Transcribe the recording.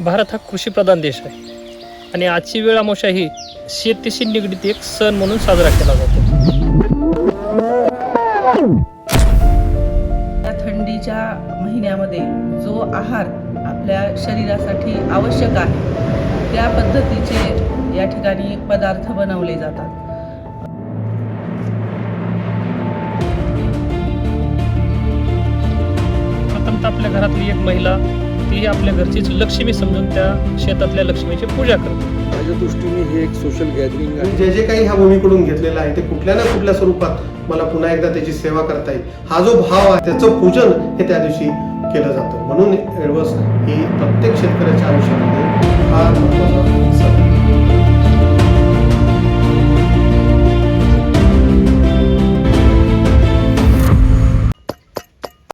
भारत हा कृषीप्रधान देश आहे आणि आजची वेळ अमावस्या ही शेतीशी निगडीत एक सण म्हणून साजरा केला जातो. या थंडीच्या महिन्यामध्ये जो आहार आपल्या शरीरासाठी आवश्यक आहे त्या पद्धतीचे या ठिकाणी पदार्थ बनवले जातात. प्रथमतः आपल्या घरातली एक महिला ती आपल्या घरचीच लक्ष्मी समजून त्या शेतातल्या लक्ष्मीची पूजा करते. माझ्या दृष्टीने हे एक सोशल गॅदरिंग आहे. जे काही ह्या भूमीकडून घेतलेलं आहे ते कुठल्या ना कुठल्या स्वरूपात मला पुन्हा एकदा त्याची सेवा करता येईल हा जो भाव आहे त्याचं पूजन हे त्या दिवशी केलं जातं. म्हणून एडवस ही प्रत्येक शेतकऱ्याच्या आयुष्यामध्ये फार महत्त्वाचा सण आहे.